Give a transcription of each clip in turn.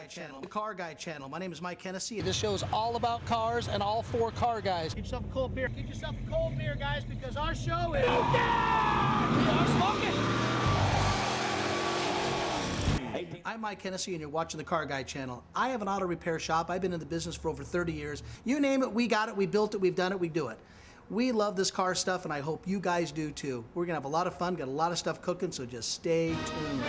Channel, the Car Guy Channel. My name is Mike Hennessy. This show is all about cars and all four car guys. Get yourself a cold beer. Get yourself a cold beer, guys, because our show is... We are smoking! I'm Mike Hennessy, and you're watching the Car Guy Channel. I have an auto repair shop. I've been in the business for over 30 years. You name it, we got it, we built it, we've done it, we do it. We love this car stuff, and I hope you guys do too. We're gonna have a lot of fun, got a lot of stuff cooking, so just stay tuned.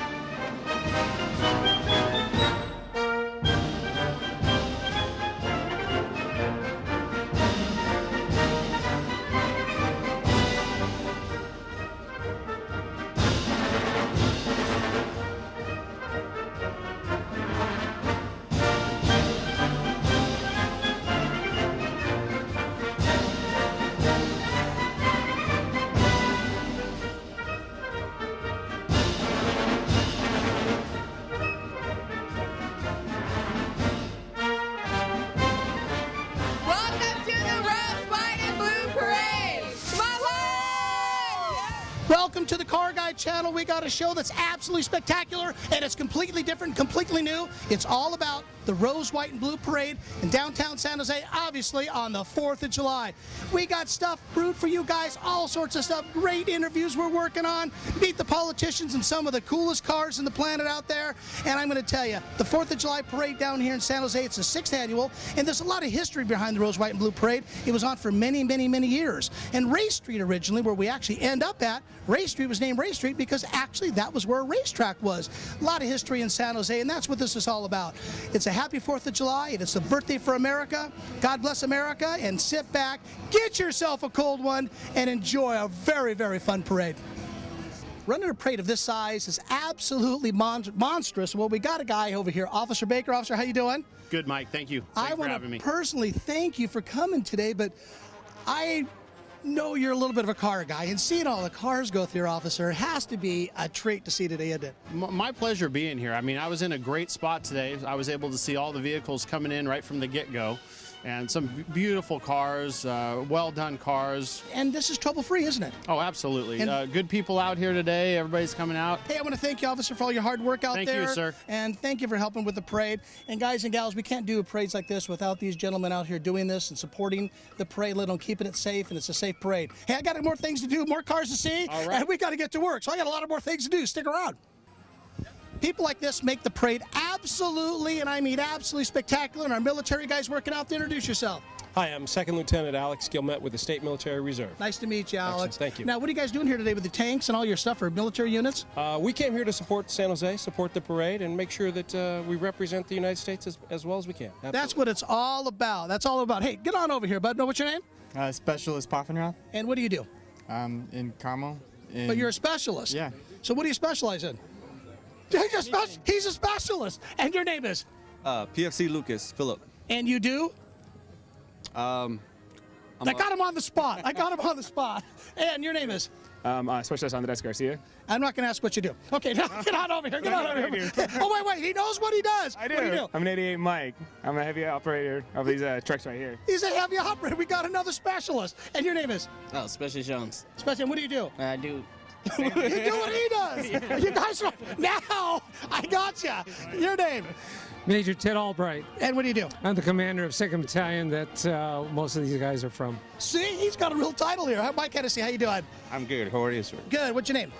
Welcome to the Car Guy Channel. We got a show that's absolutely spectacular, and it's completely different, completely new. It's all about the Rose, White, and Blue Parade in downtown San Jose, obviously on the 4th of July. We got stuff brewed for you guys, all sorts of stuff, great interviews we're working on, meet the politicians and some of the coolest cars in the planet out there. And I'm going to tell you, the 4th of July Parade down here in San Jose, it's the 6th annual, and there's a lot of history behind the Rose, White, and Blue Parade. It was on for many, many, many years. And Ray Street originally, where we actually end up at, Ray Street was named Ray Street because actually that was where a racetrack was. A lot of history in San Jose, and that's what this is all about. It's a happy 4th of July, and it's the birthday for America. God bless America, and sit back, get yourself a cold one, and enjoy a very, very fun parade. Running a parade of this size is absolutely monstrous. Well, we got a guy over here, Officer Baker. Officer, how you doing? Good, Mike. Thank you. Thanks for having me. I want to personally thank you for coming today, but I know you're a little bit of a car guy, and seeing all the cars go through your officer has to be a treat to see today, isn't it? My pleasure being here. I mean, I was in a great spot today. I was able to see all the vehicles coming in right from the get-go, and some beautiful cars, well-done cars. And this is trouble-free, isn't it? Oh, absolutely. And good people out here today. Everybody's coming out. Hey, I want to thank you, Officer, for all your hard work out there. Thank you, sir. And thank you for helping with the parade. And guys and gals, we can't do parades like this without these gentlemen out here doing this and supporting the parade, letting them keeping it safe, and it's a safe parade. Hey, I got more things to do, more cars to see, all right, and we got to get to work. So I got a lot of more things to do. Stick around. People like this make the parade absolutely, and I mean absolutely spectacular, and our military guys working out to introduce yourself. Hi, I'm Second Lieutenant Alex Gilmet with the State Military Reserve. Nice to meet you, Alex. Excellent. Thank you. Now, what are you guys doing here today with the tanks and all your stuff for military units? We came here to support San Jose, support the parade, and make sure that we represent the United States as well as we can. Absolutely. That's what it's all about. That's all about. Hey, get on over here, bud. Know what's your name? Specialist Poffenroth. And what do you do? In Carmel. But you're a specialist. Yeah. So what do you specialize in? He's a specialist. And your name is? PFC Lucas, Philip. And you do? I got him on the spot. And your name is? Specialist Andres Garcia. I'm not going to ask what you do. Okay, now get on over here. Get on over here. Oh, wait. He knows what he does. I do. What do you do? I'm an 88 Mike. I'm a heavy operator of these trucks right here. He's a heavy operator. We got another specialist. And your name is? Oh, Specialist Jones. Specialist. What do you do? I do. You do what he does. You guys are... Now, I got you. Your name? Major Ted Albright. And what do you do? I'm the commander of 2nd Battalion that most of these guys are from. See, he's got a real title here. Mike Hennessy, how you doing? I'm good. How are you, sir? Good. What's your name?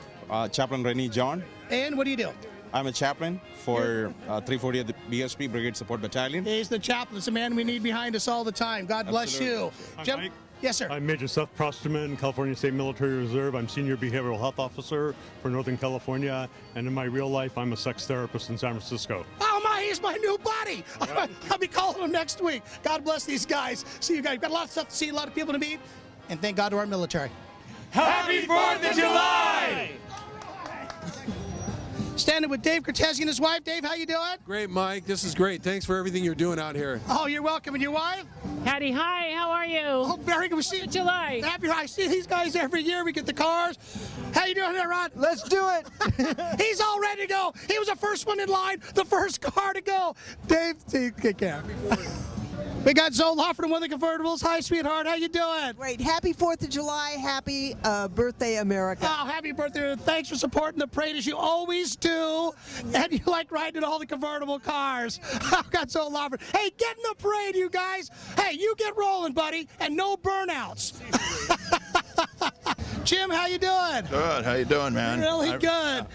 Chaplain Rennie John. And what do you do? I'm a chaplain for 340th BSP Brigade Support Battalion. He's the chaplain. It's the man we need behind us all the time. God bless you. Mike. Yes, sir. I'm Major Seth Prosterman, California State Military Reserve. I'm Senior Behavioral Health Officer for Northern California. And in my real life, I'm a sex therapist in San Francisco. Oh, he's my new buddy. I'll be calling him next week. God bless these guys. See you guys. Got a lot of stuff to see, a lot of people to meet. And thank God to our military. Happy 4th of July! Standing with Dave Cortese and his wife. Dave, how you doing? Great, Mike. This is great. Thanks for everything you're doing out here. Oh, you're welcome. And your wife? Hattie, hi. How are you? Oh, very good. We see you. July. Happy. I see these guys every year. We get the cars. How you doing there, Ron? Let's do it. He's all ready to go. He was the first one in line, the first car to go. Dave, take care. We got Zoe Lawford, one of the convertibles. Hi, sweetheart. How you doing? Great. Happy 4th of July. Happy birthday, America. Oh, happy birthday. Thanks for supporting the parade as you always do. And you like riding in all the convertible cars. I've got Zoe Lawford. Hey, get in the parade, you guys. Hey, you get rolling, buddy, and no burnouts. Jim, how you doing? Good. How you doing, man? Really good.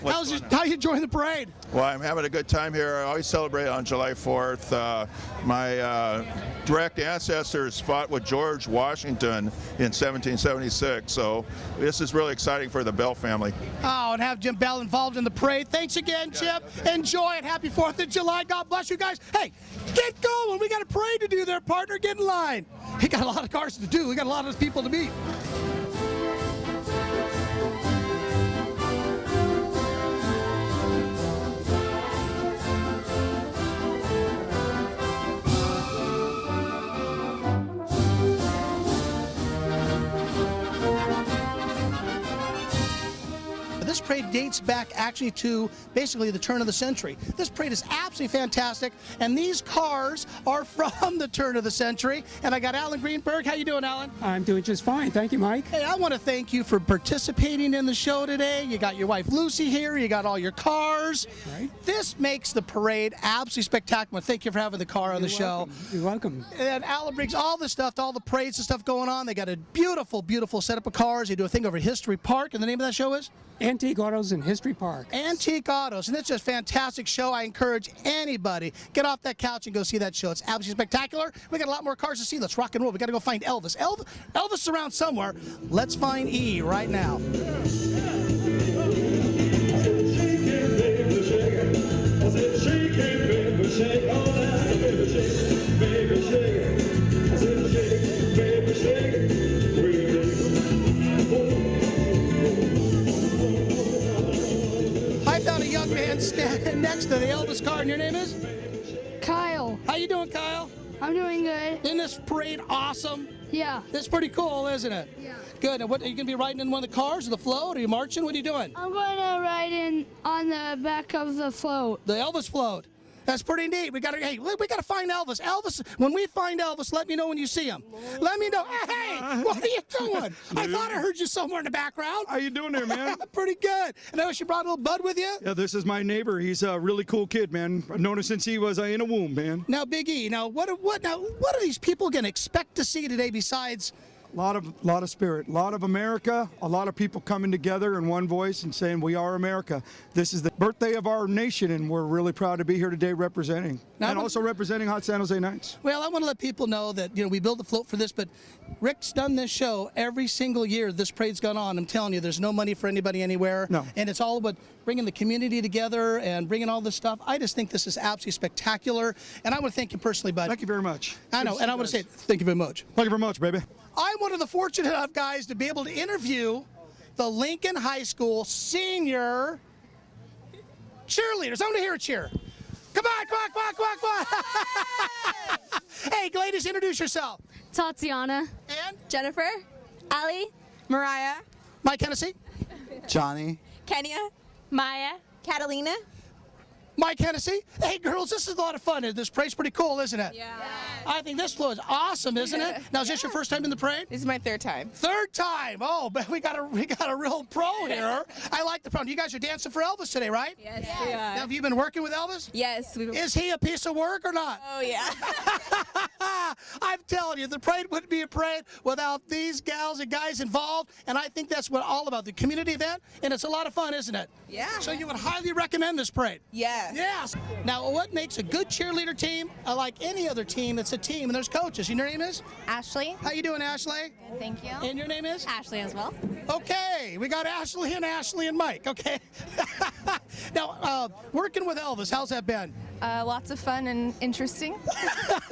How you enjoying the parade? Well, I'm having a good time here. I always celebrate on July 4th. My direct ancestors fought with George Washington in 1776, so this is really exciting for the Bell family. Oh, and have Jim Bell involved in the parade. Thanks again, Jim. Enjoy it. Happy 4th of July. God bless you guys. Hey, get going. We got a parade to do there, partner. Get in line. We got a lot of cars to do. We got a lot of people to meet. This parade dates back actually to basically the turn of the century. This parade is absolutely fantastic, and these cars are from the turn of the century. And I got Alan Greenberg. How you doing, Alan? I'm doing just fine. Thank you, Mike. Hey, I want to thank you for participating in the show today. You got your wife Lucy here. You got all your cars. Right. This makes the parade absolutely spectacular. Thank you for having the car on the show. You're welcome. And Alan brings all the stuff, all the parades and stuff going on. They got a beautiful, beautiful setup of cars. They do a thing over at History Park, and the name of that show is? Antique Autos in History Park. Antique Autos, and it's just a fantastic show. I encourage anybody, get off that couch and go see that show. It's absolutely spectacular. We got a lot more cars to see. Let's rock and roll. We got to go find Elvis. Elvis is around somewhere. Let's find E right now. I found a young man standing next to the Elvis car, and your name is? Kyle. How you doing, Kyle? I'm doing good. Isn't this parade awesome? Yeah. It's pretty cool, isn't it? Yeah. Good. And what are you going to be riding in one of the cars or the float? Are you marching? What are you doing? I'm going to ride in on the back of the float. The Elvis float. That's pretty neat. We got to find Elvis. Elvis, when we find Elvis, let me know when you see him. Let me know. Hey, what are you doing? I thought I heard you somewhere in the background. How you doing there, man? Pretty good. And I wish you brought a little bud with you. Yeah, this is my neighbor. He's a really cool kid, man. I've known him since he was in a womb, man. Now, Big E. Now, what are these people going to expect to see today besides? A lot of spirit, a lot of America, a lot of people coming together in one voice and saying we are America. This is the birthday of our nation, and we're really proud to be here today representing. And also representing Hot San Jose Knights. Well, I want to let people know that we build the float for this, but Rick's done this show every single year this parade's gone on. I'm telling you, there's no money for anybody anywhere. No. And it's all about bringing the community together and bringing all this stuff. I just think this is absolutely spectacular, and I want to thank you personally, bud. Thank you very much. I know, and I want to say thank you very much. Thank you very much, baby. I'm one of the fortunate enough guys to be able to interview the Lincoln High School senior cheerleaders. I want to hear a cheer. Come on, come on, come on, come on, come on. Hey, ladies, introduce yourself. Tatiana. And? Jennifer. Ali. Mariah. Mike Hennessy. Johnny. Kenya. Maya. Catalina. Mike Hennessy. Hey, girls, this is a lot of fun. This parade's pretty cool, isn't it? Yeah. I think this float is awesome, isn't it? Now, is this your first time in the parade? This is my third time. Third time. Oh, but we got a real pro here. I like the pro. You guys are dancing for Elvis today, right? Yes, we are. Now, have you been working with Elvis? Yes. Is he a piece of work or not? Oh, yeah. I'm telling you, the parade wouldn't be a parade without these gals and guys involved, and I think that's what all about, the community event, and it's a lot of fun, isn't it? Yeah. So you would highly recommend this parade? Yes. Yes. Now, what makes a good cheerleader team? Like any other team, it's a team, and there's coaches. And your name is? Ashley. How you doing, Ashley? Good, thank you. And your name is? Ashley as well. Okay, we got Ashley and Mike, okay? Now, working with Elvis, how's that been? Lots of fun and interesting.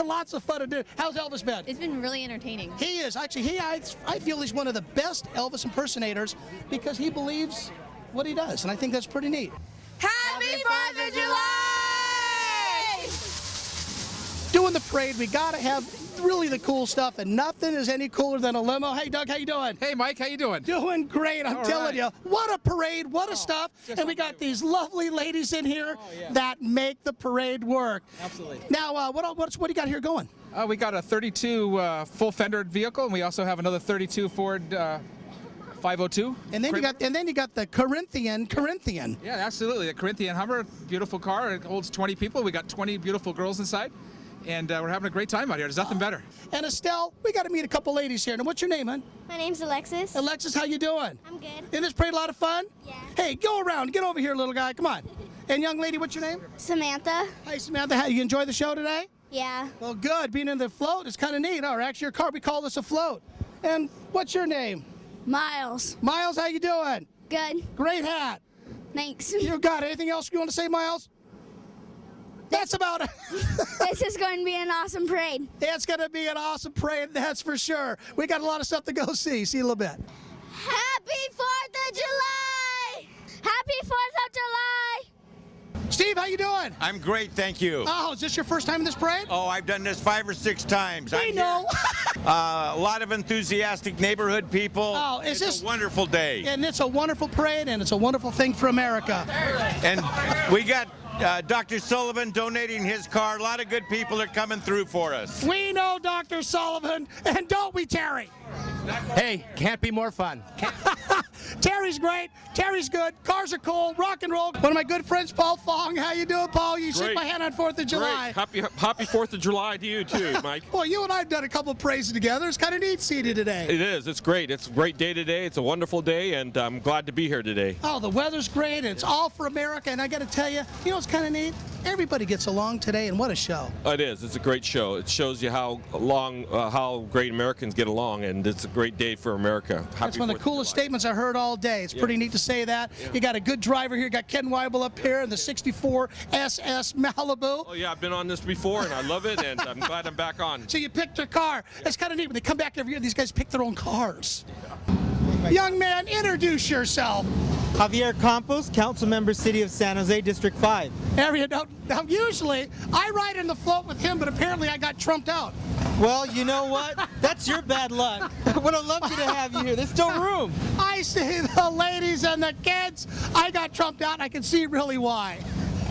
Lots of fun to do. How's Elvis been? It's been really entertaining. He is. Actually, I feel he's one of the best Elvis impersonators because he believes what he does, and I think that's pretty neat. Happy 4th of July! doing the parade, we got to have really the cool stuff, and nothing is any cooler than a limo. Hey, Doug, how you doing? Hey, Mike, how you doing? Doing great, I'm telling you. What a parade, what a stuff. And we got these lovely ladies in here that make the parade work. Absolutely. Now, what do you got here going? We got a 32 full fendered vehicle, and we also have another 32 Ford 502. And then you got the Corinthian. Yeah, absolutely. The Corinthian Hummer, beautiful car. It holds 20 people. We got 20 beautiful girls inside. And we're having a great time out here. There's nothing better. And Estelle, we got to meet a couple ladies here. Now, what's your name, hon? My name's Alexis. Alexis, how you doing? I'm good. Isn't this parade a lot of fun? Yeah. Hey, go around. Get over here, little guy. Come on. And young lady, what's your name? Samantha. Hey, Samantha, how you enjoy the show today? Yeah. Well, good. Being in the float is kind of neat. Or actually, your car, we call this a float. And what's your name? Miles. Miles, how you doing? Good. Great hat. Thanks. You got it. Anything else you want to say, Miles? That's about it. This is going to be an awesome parade. It's going to be an awesome parade, that's for sure. We got a lot of stuff to go see. See you in a little bit. Happy 4th of July! Happy 4th of July! Steve, how you doing? I'm great, thank you. Oh, is this your first time in this parade? Oh, I've done this 5 or 6 times. We know. A lot of enthusiastic neighborhood people. Oh, it's a wonderful day. And it's a wonderful parade, and it's a wonderful thing for America. And we got Dr. Sullivan donating his car. A lot of good people are coming through for us. We know Dr. Sullivan, and don't we, Terry? Hey, can't be more fun. Terry's great. Terry's good. Cars are cool. Rock and roll. One of my good friends, Paul Fong. How you doing, Paul? You shake my hand on 4th of July. Great. Happy 4th of July to you too, Mike. Well, you and I have done a couple of parades together. It's kind of neat seeing you today. It is. It's great. It's a great day today. It's a wonderful day, and I'm glad to be here today. Oh, the weather's great, and it's all for America. And I got to tell you, you know what's kind of neat? Everybody gets along today, and what a show. It is. It's a great show. It shows you how great Americans get along, and it's a great day for America. That's one of the coolest statements I heard all day. It's pretty neat to say that. You got a good driver here. You got Ken Weibel up here in the 64 SS Malibu. Oh, yeah, I've been on this before, and I love it, and I'm glad I'm back on. So you picked your car. It's kind of neat. When they come back every year, these guys pick their own cars. Young man, introduce yourself. Javier Campos, Council Member, City of San Jose, District 5. Now, usually, I ride in the float with him, but apparently I got trumped out. Well, you know what? That's your bad luck. I would have loved to have you here. There's still room. I see the ladies and the kids. I got trumped out, and I can see really why.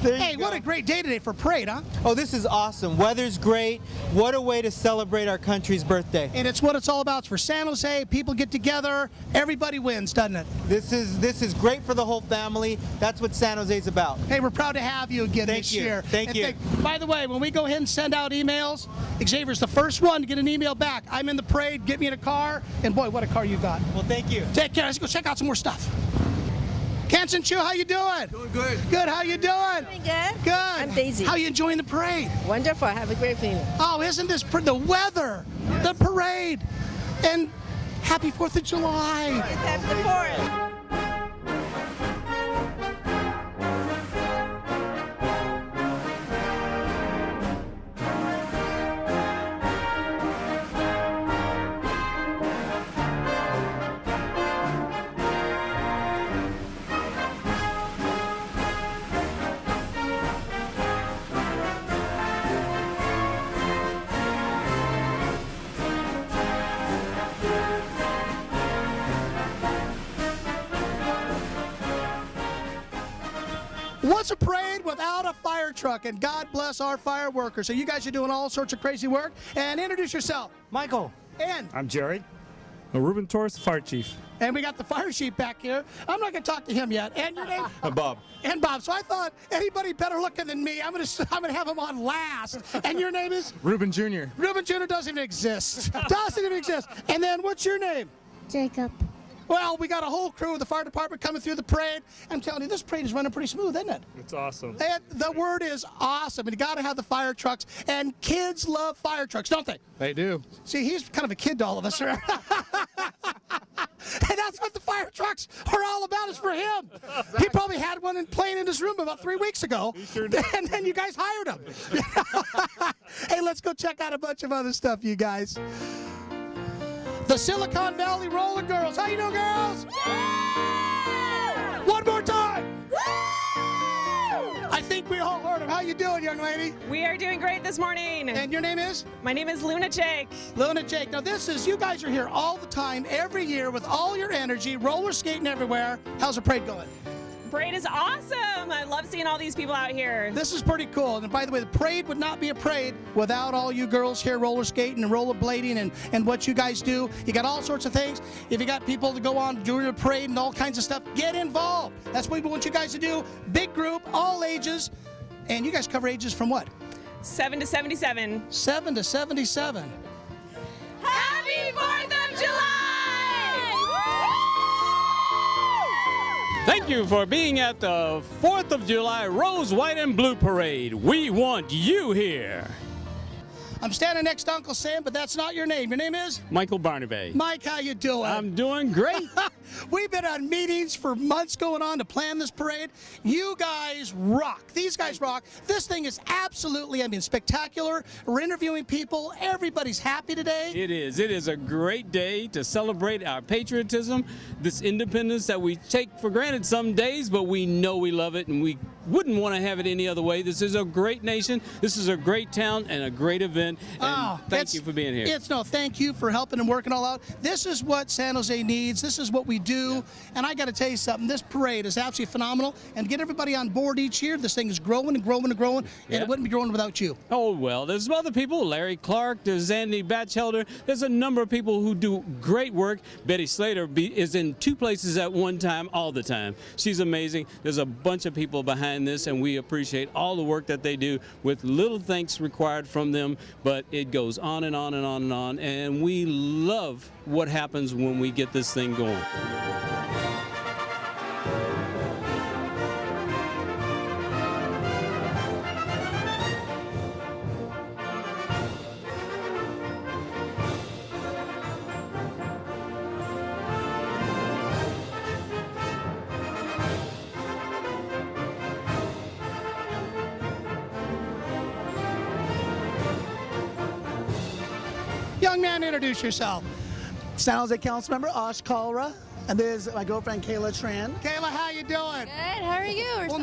Hey, what a great day today for parade, huh? Oh, this is awesome. Weather's great. What a way to celebrate our country's birthday. And it's what it's all about. It's for San Jose. People get together. Everybody wins, doesn't it? This is great for the whole family. That's what San Jose's about. Hey, we're proud to have you again this year. Thank you. By the way, when we go ahead and send out emails, Xavier's the first one to get an email back. I'm in the parade. Get me in a car. And boy, what a car you got. Well, thank you. Take care. Let's go check out some more stuff. Kansan Chu, how you doing? Doing good. Good. How you doing? Doing good. Good. I'm Daisy. How you enjoying the parade? Wonderful. I have a great feeling. Oh, isn't this the weather, the parade, and happy 4th of July. Happy the 4th. What's a parade without a fire truck? And God bless our fire workers. So you guys are doing all sorts of crazy work. And introduce yourself. Michael. And I'm Jerry. Ruben Torres, the fire chief. And we got the fire chief back here. I'm not going to talk to him yet. And your name? Bob. And Bob. So I thought anybody better looking than me, I'm gonna have him on last. And your name is? Ruben Jr. Ruben Jr. doesn't even exist. Doesn't even exist. And then what's your name? Jacob. Well, we got a whole crew of the fire department coming through the parade. I'm telling you, this parade is running pretty smooth, isn't it? It's awesome. And the word is awesome. And you got to have the fire trucks. And kids love fire trucks, don't they? They do. See, he's kind of a kid to all of us. And that's what the fire trucks are all about, is for him. He probably had one playing in his room about 3 weeks ago. He sure did. And then you guys hired him. Hey, let's go check out a bunch of other stuff, you guys. The Silicon Valley Roller Girls. How you doing, girls? Yeah! One more time. Woo! I think we all heard him. How you doing, young lady? We are doing great this morning. And your name is? My name is Luna Jake. Luna Jake. Now you guys are here all the time, every year, with all your energy, roller skating everywhere. How's the parade going? Parade is awesome. I love seeing all these people out here. This is pretty cool. And by the way, the parade would not be a parade without all you girls here roller skating and rollerblading and what you guys do. You got all sorts of things. If you got people to go on during the parade and all kinds of stuff, get involved. That's what we want you guys to do. Big group, all ages. And you guys cover ages from what? 7 to 77. 7 to 77. Happy 4th of July! Thank you for being at the 4th of July Rose, White, and Blue Parade. We want you here. I'm standing next to Uncle Sam, but that's not your name. Your name is? Michael Barnaby. Mike, how you doing? I'm doing great. We've been on meetings for months going on to plan this parade. You guys rock. These guys rock. This thing is absolutely, spectacular. We're interviewing people. Everybody's happy today. It is. It is a great day to celebrate our patriotism, this independence that we take for granted some days, but we know we love it and we wouldn't want to have it any other way. This is a great nation. This is a great town and a great event. And thank you for being here. Thank you for helping and working all out. This is what San Jose needs. This is what we do. And I got to tell you something. This parade is absolutely phenomenal. And get everybody on board each year. This thing is growing and growing and growing. And it wouldn't be growing without you. Oh, well, there's some other people. Larry Clark, there's Andy Batchelder. There's a number of people who do great work. Betty Slater is in 2 places at one time, all the time. She's amazing. There's a bunch of people behind this, and we appreciate all the work that they do with little thanks required from them. But it goes on and on and on and on, and we love what happens when we get this thing going. Young man, introduce yourself. San Jose Council Member Ash Kalra, and there's my girlfriend Kayla Tran. Kayla, how you doing? Good. How are you? Well,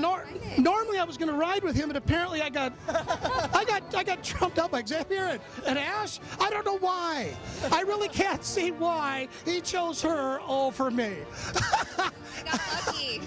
normally I was going to ride with him, but apparently I got trumped up by Xavier and Ash. I don't know why. I really can't see why he chose her over me. I got lucky.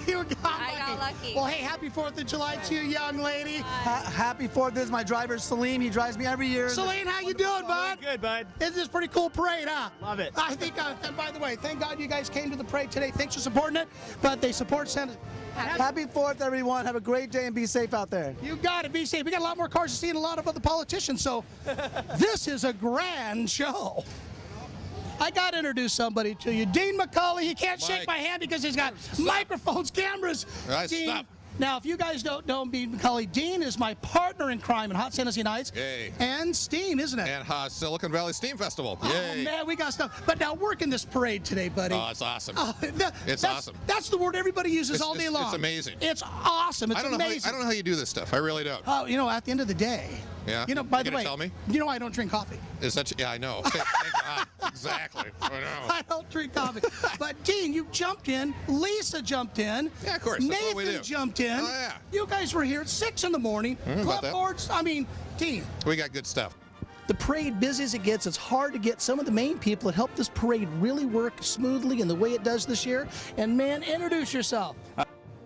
I got lucky. Well, hey, happy 4th of July to you, young lady. Happy 4th. This is my driver, Salim. He drives me every year. Salim, how you doing, bud? Good, bud. This is a pretty cool parade, huh? Love it. I think, and by the way, thank God you guys came to the parade today. Thanks for supporting it, but they support Santa. Happy 4th, everyone. Have a great day and be safe out there. You got it. Be safe. We got a lot more cars to see and a lot of other politicians, so this is a grand show. I got to introduce somebody to you. Dean McCulley. He can't shake my hand because he's got microphones, cameras. Dean, stop. Now, if you guys don't know Dean McCulley, Dean is my partner in crime in Hot San Jose Nights. Yay. And Steam, isn't it? And Silicon Valley Steam Festival. Oh, Yay. man, we got stuff. But now, working this parade today, buddy. Oh, it's awesome. It's awesome. That's the word everybody uses all day long. It's amazing. It's awesome. It's amazing. I don't know how you do this stuff. I really don't. Oh, at the end of the day. Yeah. By the way, tell me? I don't drink coffee. Yeah, I know. Thank God. Exactly. I know. I don't drink coffee. But Dean, you jumped in. Lisa jumped in. Yeah, of course. That's what we do. Nathan jumped in. Oh, yeah. You guys were here at 6 in the morning. Clipboards. Dean. We got good stuff. The parade, busy as it gets, it's hard to get some of the main people that help this parade really work smoothly in the way it does this year. And man, introduce yourself.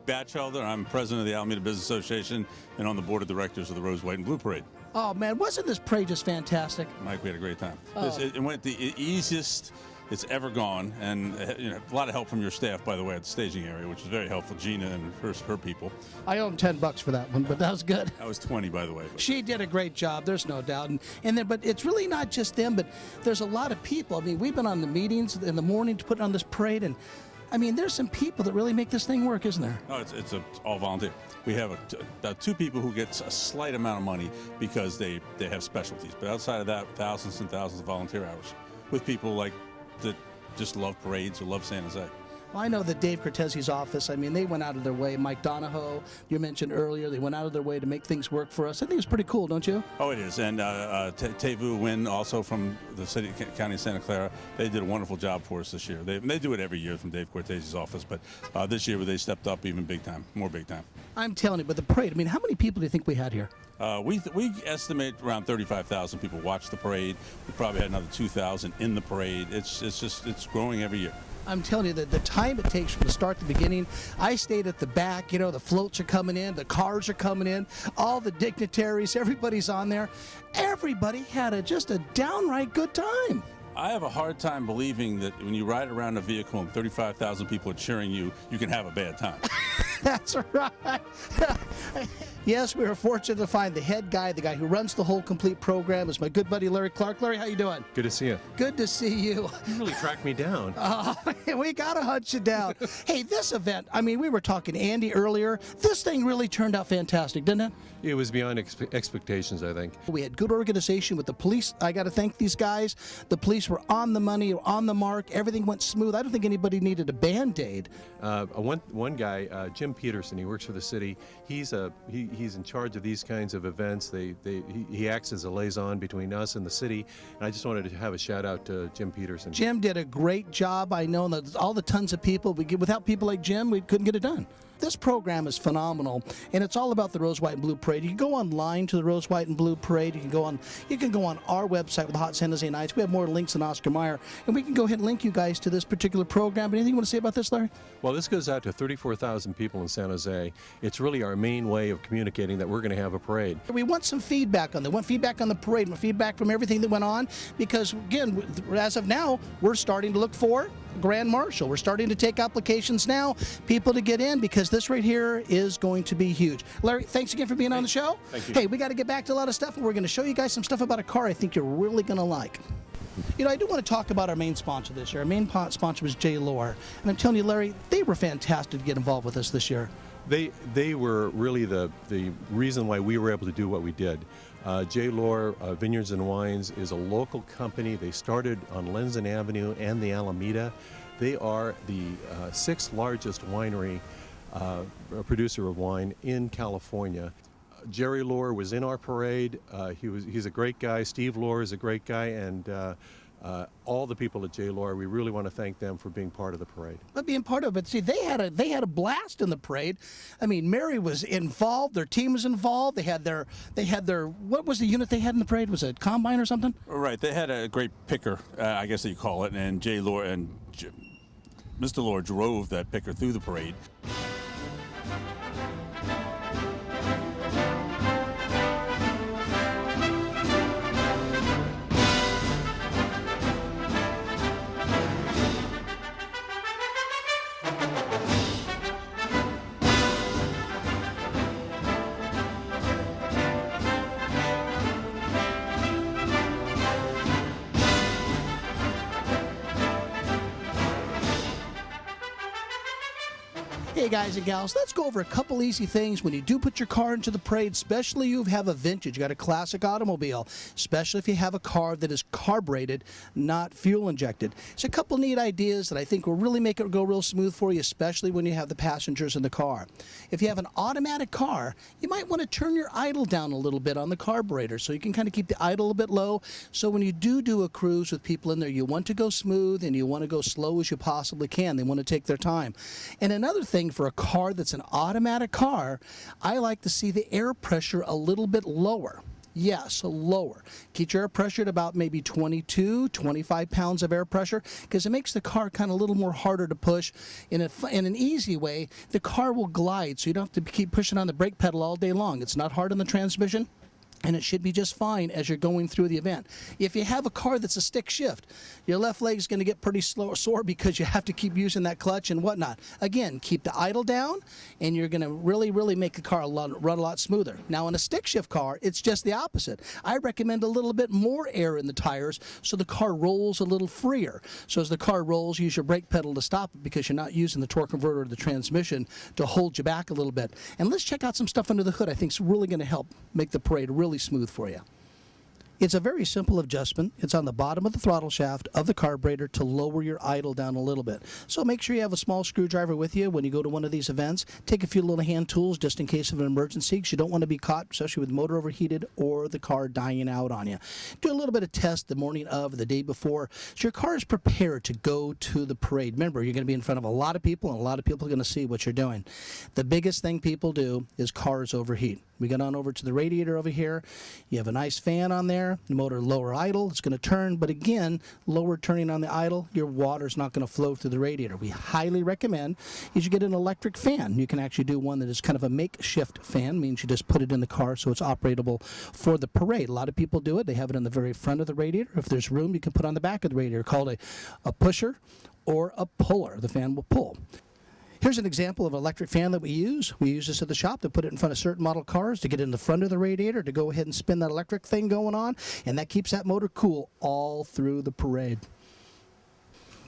Batchelder. I'm president of the Alameda Business Association and on the board of directors of the Rose, White, and Blue Parade. Oh, man, wasn't this parade just fantastic? Mike, we had a great time. Oh. It went the easiest it's ever gone, and a lot of help from your staff, by the way, at the staging area, which was very helpful. Gina and her people. I owe him $10 for that one, but that was good. That was 20, by the way. She did a great job. There's no doubt, but it's really not just them, but there's a lot of people. We've been on the meetings in the morning to put on this parade, and there's some people that really make this thing work, isn't there? No, it's all volunteer. We have two people who get a slight amount of money because they have specialties, but outside of that, thousands and thousands of volunteer hours with people that just love parades or love San Jose. Well, I know that Dave Cortese's office, I mean, they went out of their way. Mike Donahoe, you mentioned earlier, they went out of their way to make things work for us. I think it's pretty cool, don't you? Oh, it is. And Tevu Wynn, also from the county of Santa Clara, they did a wonderful job for us this year. They do it every year from Dave Cortese's office, but this year they stepped up even big time, more big time. I'm telling you, but the parade, I mean, how many people do you think we had here? We estimate around 35,000 people watched the parade. We probably had another 2,000 in the parade. It's growing every year. I'm telling you that the time it takes from the start to the beginning, I stayed at the back, you know, the floats are coming in, the cars are coming in, all the dignitaries, everybody's on there. Everybody had just a downright good time. I have a hard time believing that when you ride around a vehicle and 35,000 people are cheering you, you can have a bad time. That's right. Yes, we were fortunate to find the head guy, the guy who runs the whole complete program, is my good buddy Larry Clark. Larry, how you doing? Good to see you. Good to see you. You really tracked me down. We got to hunt you down. Hey, this event, I mean, we were talking to Andy earlier. This thing really turned out fantastic, didn't it? It was beyond expectations, I think. We had good organization with the police. I got to thank these guys. The police were on the money, on the mark. Everything went smooth. I don't think anybody needed a Band-Aid. One guy, Jim Peterson, he works for the city. He's in charge of these kinds of events. He acts as a liaison between us and the city. And I just wanted to have a shout out to Jim Peterson. Jim did a great job. I know that all the tons of people, without people like Jim, we couldn't get it done. This program is phenomenal, and it's all about the Rose, White, and Blue Parade. You can go online to the Rose, White, and Blue Parade. You can go on our website with the Hot San Jose Nights. We have more links than Oscar Mayer, and we can go ahead and link you guys to this particular program. Anything you want to say about this, Larry? Well, this goes out to 34,000 people in San Jose. It's really our main way of communicating that we're going to have a parade. We want some feedback on that. We want feedback on the parade. We want feedback from everything that went on, because, again, as of now, we're starting to look for Grand Marshal. We're starting to take applications now, people to get in, because this right here is going to be huge. Larry, thanks again for being on the show. Thank you. Hey, we got to get back to a lot of stuff, and we're going to show you guys some stuff about a car I think you're really going to like. You know, I do want to talk about our main sponsor this year. Our main sponsor was J. Lohr, and I'm telling you, Larry, they were fantastic to get involved with us this year. They were really the reason why we were able to do what we did. J. Lohr Vineyards and Wines is a local company. They started on Lenzen Avenue and the Alameda. They are the sixth largest winery producer of wine in California. Jerry Lohr was in our parade. He's a great guy. Steve Lohr is a great guy, and all the people at J. Lohr, we really want to thank them for being part of the parade. But being part of it, see, they had a blast in the parade. I mean, Mary was involved. Their team was involved. They had their what was the unit they had in the parade? Was it a combine or something? Right. They had a great picker, I guess that you call it, and J. Lohr and Mr. Lohr drove that picker through the parade. Hey guys and gals, let's go over a couple easy things when you do put your car into the parade, especially if you have a vintage, you got a classic automobile, especially if you have a car that is carbureted, not fuel injected. It's a couple neat ideas that I think will really make it go real smooth for you, especially when you have the passengers in the car. If you have an automatic car, you might want to turn your idle down a little bit on the carburetor so you can kind of keep the idle a bit low. So when you do a cruise with people in there, you want to go smooth and you want to go slow as you possibly can. They want to take their time. And another thing for a car that's an automatic car, I like to see the air pressure a little bit lower. Yes, lower. Keep your air pressure at about maybe 22, 25 pounds of air pressure, because it makes the car kind of a little more harder to push. In an easy way, the car will glide, so you don't have to keep pushing on the brake pedal all day long. It's not hard on the transmission, and it should be just fine as you're going through the event. If you have a car that's a stick shift, your left leg is going to get pretty sore because you have to keep using that clutch and whatnot. Again, keep the idle down, and you're going to really make the car run a lot smoother. Now, in a stick shift car, it's just the opposite. I recommend a little bit more air in the tires so the car rolls a little freer. So as the car rolls, use your brake pedal to stop it because you're not using the torque converter or the transmission to hold you back a little bit. And let's check out some stuff under the hood I think is really going to help make the parade really smooth for you. It's a very simple adjustment. It's on the bottom of the throttle shaft of the carburetor to lower your idle down a little bit. So make sure you have a small screwdriver with you when you go to one of these events. Take a few little hand tools just in case of an emergency, because you don't want to be caught, especially with the motor overheated or the car dying out on you. Do a little bit of test the morning of, the day before, so your car is prepared to go to the parade. Remember, you're going to be in front of a lot of people, and a lot of people are going to see what you're doing. The biggest thing people do is cars overheat. We get on over to the radiator over here. You have a nice fan on there. The motor lower idle. It's going to turn, but again, lower turning on the idle, your water's not going to flow through the radiator. We highly recommend you should get an electric fan. You can actually do one that is kind of a makeshift fan, means you just put it in the car so it's operatable for the parade. A lot of people do it. They have it in the very front of the radiator. If there's room, you can put on the back of the radiator, called a pusher or a puller. The fan will pull. Here's an example of an electric fan that we use. We use this at the shop to put it in front of certain model cars to get in the front of the radiator to go ahead and spin that electric thing going on, and that keeps that motor cool all through the parade.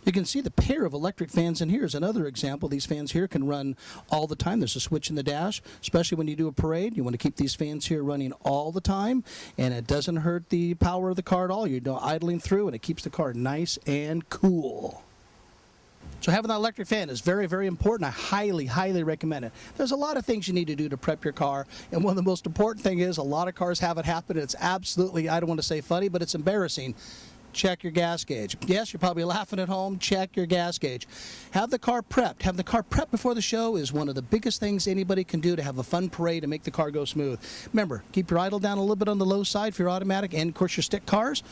You can see the pair of electric fans in here is another example. These fans here can run all the time. There's a switch in the dash, especially when you do a parade. You want to keep these fans here running all the time, and it doesn't hurt the power of the car at all. You're idling through, and it keeps the car nice and cool. So having that electric fan is very, very important. I highly, highly recommend it. There's a lot of things you need to do to prep your car, and one of the most important thing is a lot of cars have it happen. It's absolutely, I don't want to say funny, but it's embarrassing. Check your gas gauge. Yes, you're probably laughing at home. Check your gas gauge. Have the car prepped. Having the car prepped before the show is one of the biggest things anybody can do to have a fun parade and make the car go smooth. Remember, keep your idle down a little bit on the low side for your automatic and, of course, your stick cars.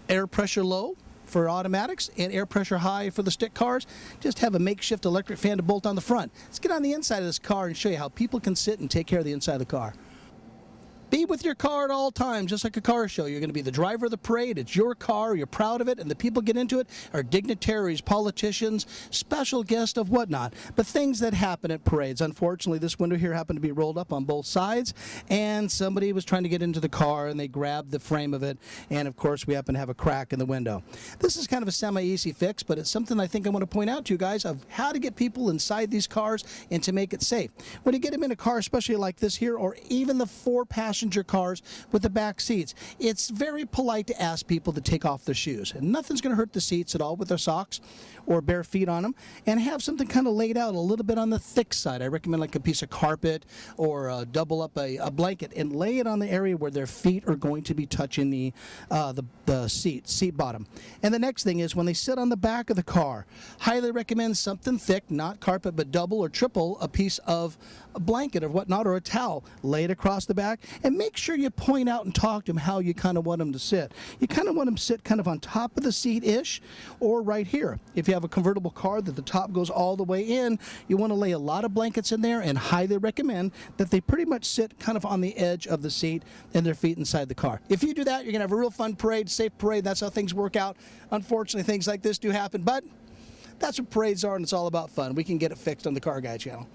Air pressure low for automatics and air pressure high for the stick cars. Just have a makeshift electric fan to bolt on the front. Let's get on the inside of this car and show you how people can sit and take care of the inside of the car. Be with your car at all times, just like a car show. You're going to be the driver of the parade. It's your car. You're proud of it, and the people get into it are dignitaries, politicians, special guests of whatnot. But things that happen at parades. Unfortunately, this window here happened to be rolled up on both sides, and somebody was trying to get into the car, and they grabbed the frame of it, and of course, we happen to have a crack in the window. This is kind of a semi-easy fix, but it's something I think I want to point out to you guys of how to get people inside these cars and to make it safe. When you get them in a car, especially like this here, or even the four-passenger cars with the back seats, it's very polite to ask people to take off their shoes, and nothing's going to hurt the seats at all with their socks or bare feet on them, and have something kind of laid out a little bit on the thick side. I recommend like a piece of carpet or double up a blanket and lay it on the area where their feet are going to be touching the seat bottom. And the next thing is when they sit on the back of the car, highly recommend something thick, not carpet, but double or triple a piece of a blanket or whatnot, or a towel. Lay it across the back, and make sure you point out and talk to them how you kind of want them to sit. You kind of want them to sit kind of on top of the seat-ish, or right here. If you have a convertible car that the top goes all the way in, you want to lay a lot of blankets in there, and highly recommend that they pretty much sit kind of on the edge of the seat and their feet inside the car. If you do that, you're going to have a real fun parade, safe parade. That's how things work out. Unfortunately, things like this do happen, but that's what parades are, and it's all about fun. We can get it fixed on the Car Guy channel.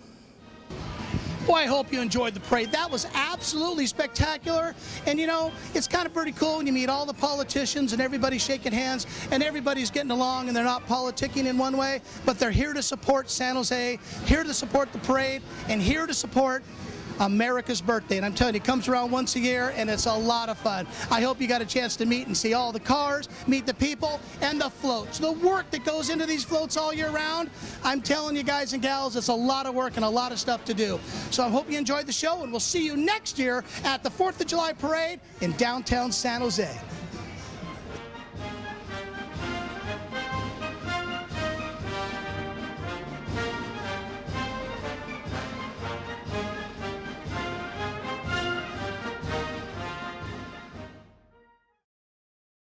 Well, I hope you enjoyed the parade. That was absolutely spectacular. And you know, it's kind of pretty cool when you meet all the politicians and everybody's shaking hands and everybody's getting along, and they're not politicking in one way, but they're here to support San Jose, here to support the parade, and here to support America's birthday. And I'm telling you, it comes around once a year, and it's a lot of fun. I hope you got a chance to meet and see all the cars, meet the people, and the floats. The work that goes into these floats all year round, I'm telling you guys and gals, it's a lot of work and a lot of stuff to do. So I hope you enjoyed the show, and we'll see you next year at the 4th of July Parade in downtown San Jose.